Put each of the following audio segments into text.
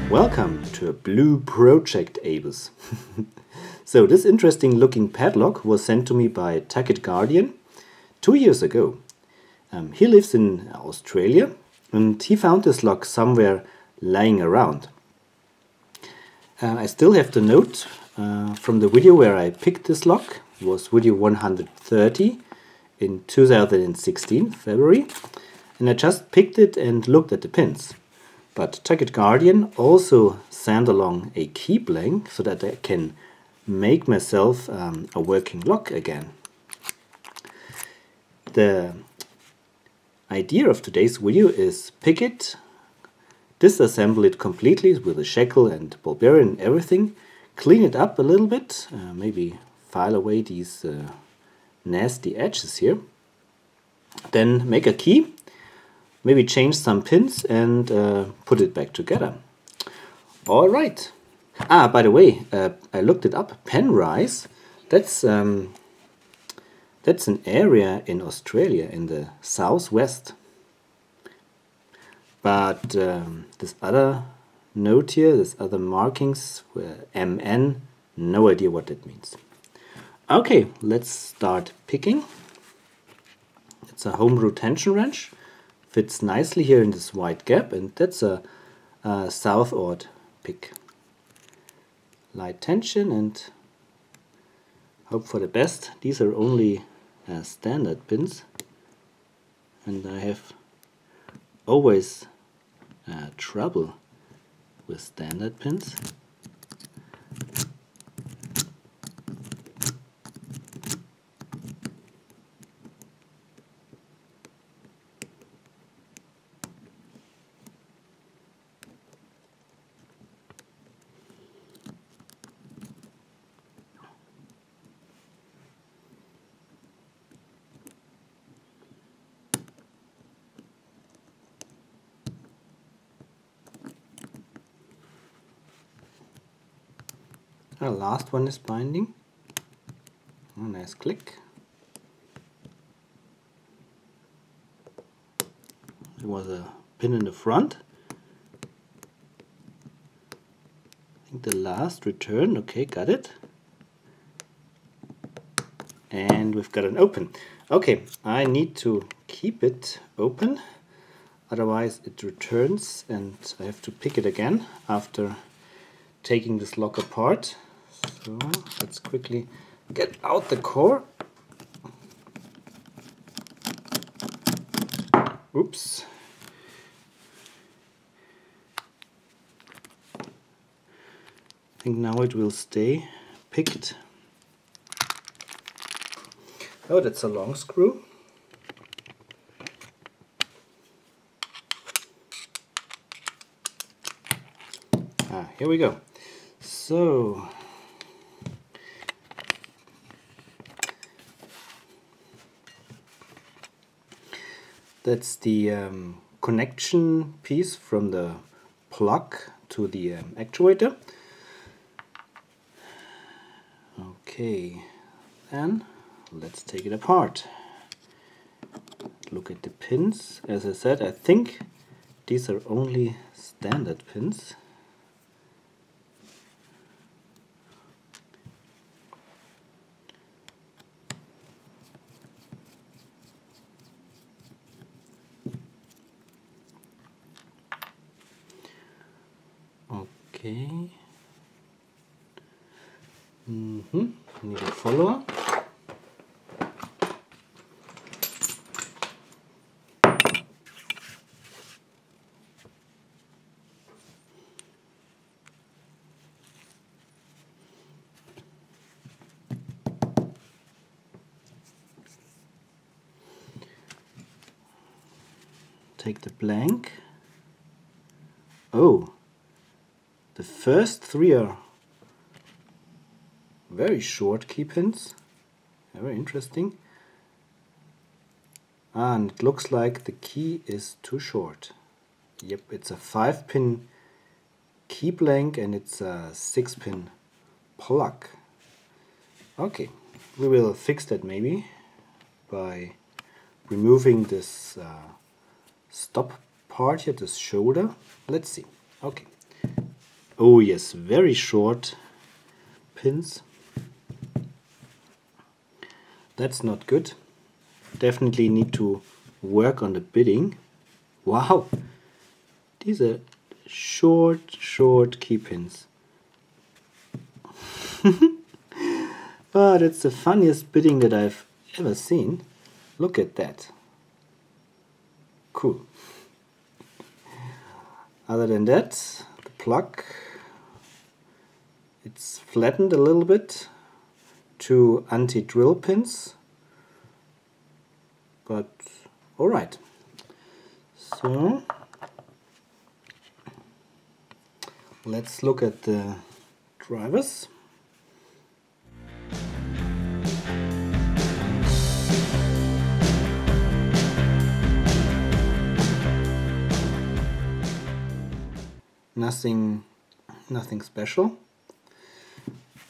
Welcome to a blue project ABUS. So this interesting looking padlock was sent to me by Untitled Guardian 2 years ago. He lives in Australia and he found this lock somewhere lying around. I still have the note from the video where I picked this lock. It was video 130 in 2016, February. And I just picked it and looked at the pins. But Untitled Guardian also sent along a key blank so that I can make myself a working lock again. The idea of today's video is pick it, disassemble it completely with a shackle and ball bearing and everything, clean it up a little bit, maybe file away these nasty edges here, then make a key, maybe change some pins and put it back together. Alright. By the way, I looked it up. Penrith, that's an area in Australia in the southwest. But this other note here, this other markings, MN, no idea what that means. Okay, let's start picking. It's a homebrew tension wrench. Fits nicely here in this wide gap, and that's a southward pick. Light tension and hope for the best. These are only standard pins, and I have always trouble with standard pins. The last one is binding. Oh, nice click. There was a pin in the front. I think the last return. Okay, got it. And we've got an open. Okay, I need to keep it open, otherwise it returns and I have to pick it again after taking this lock apart. So let's quickly get out the core. Oops. I think now it will stay picked. Oh, that's a long screw. Here we go. So that's the connection piece from the plug to the actuator. Okay, then let's take it apart. Look at the pins. As I said, I think these are only standard pins. Okay. Need a follower. Take the blank. Oh. The first three are very short key pins, very interesting. And it looks like the key is too short. Yep, it's a 5-pin key blank and it's a 6-pin plug. Okay, we will fix that maybe by removing this stop part here, this shoulder. Let's see. Okay. Oh yes, very short pins. That's not good. Definitely need to work on the bidding. Wow, these are short key pins. Oh, that's the funniest bidding that I've ever seen. Look at that. Cool. Other than that, the plug, it's flattened a little bit. 2 anti-drill pins, but alright. So let's look at the drivers. Nothing special.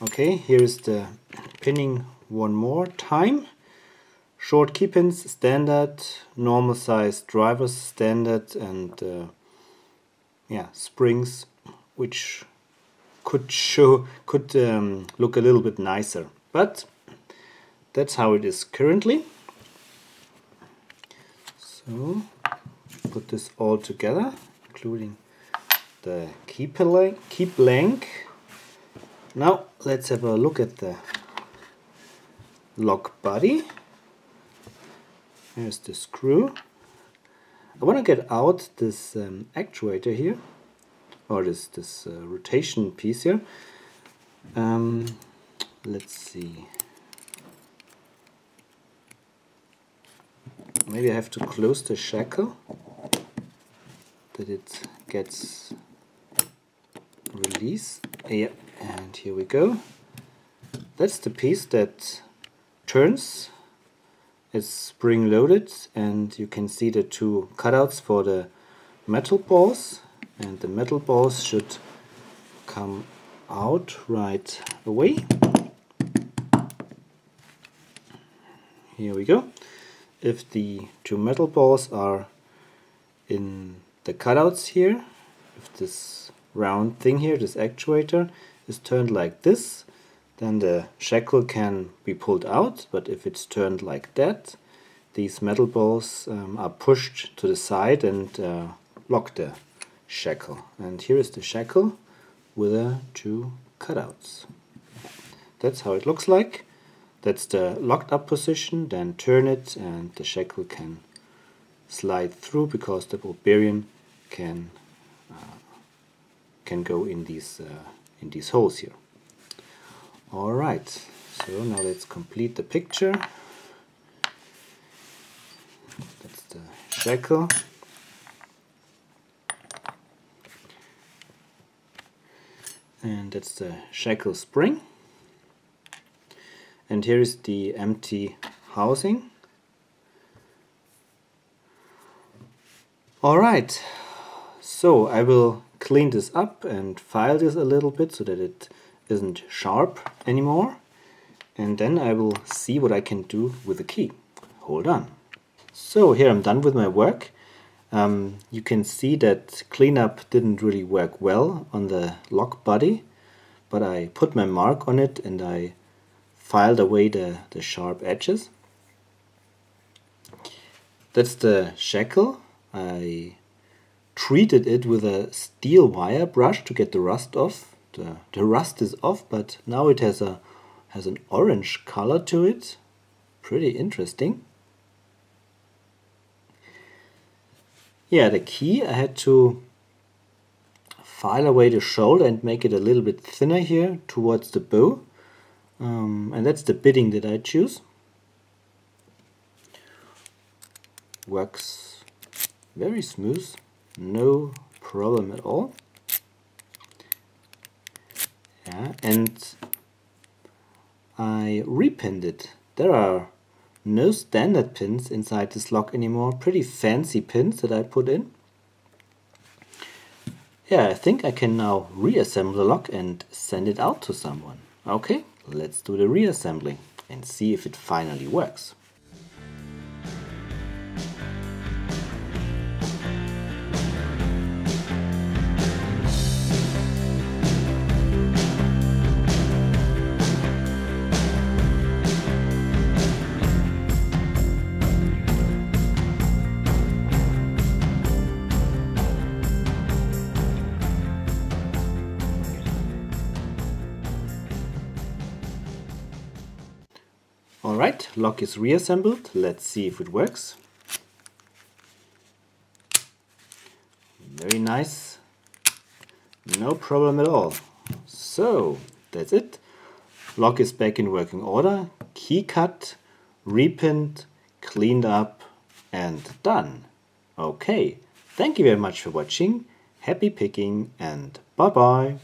Okay, here is the pinning one more time. Short key pins standard, normal size drivers standard, and yeah, springs which could look a little bit nicer, but that's how it is currently. So put this all together, including the key blank. Now let's have a look at the lock body. Here's the screw. I want to get out this actuator here, or this rotation piece here. Let's see. Maybe I have to close the shackle that it gets released. Yeah, and here we go. That's the piece that turns. It's spring loaded, and you can see the 2 cutouts for the metal balls, and the metal balls should come out right away. Here we go. If the 2 metal balls are in the cutouts here, if this round thing here, this actuator, is turned like this, then the shackle can be pulled out, but if it's turned like that, these metal balls are pushed to the side and lock the shackle. And here is the shackle with the 2 cutouts. That's how it looks like. That's the locked up position. Then turn it and the shackle can slide through, because the ball bearing can go in these holes here. Alright, so now let's complete the picture. That's the shackle. And that's the shackle spring. And here is the empty housing. Alright, so I will clean this up and file this a little bit so that it isn't sharp anymore, and then I will see what I can do with the key. Hold on. So here I'm done with my work. You can see that cleanup didn't really work well on the lock body, but I put my mark on it and I filed away the sharp edges. That's the shackle. I treated it with a steel wire brush to get the rust off. The rust is off, but now it has an orange color to it. Pretty interesting. Yeah, the key, I had to file away the shoulder and make it a little bit thinner here towards the bow. And that's the bidding that I choose. Works very smooth, no problem at all. Yeah, and I repinned it. There are no standard pins inside this lock anymore, pretty fancy pins that I put in. Yeah, I think I can now reassemble the lock and send it out to someone. Okay, let's do the reassembly and see if it finally works. Alright, lock is reassembled. Let's see if it works. Very nice. No problem at all. So, that's it. Lock is back in working order. Key cut, repinned, cleaned up, and done. Okay, thank you very much for watching. Happy picking and bye bye.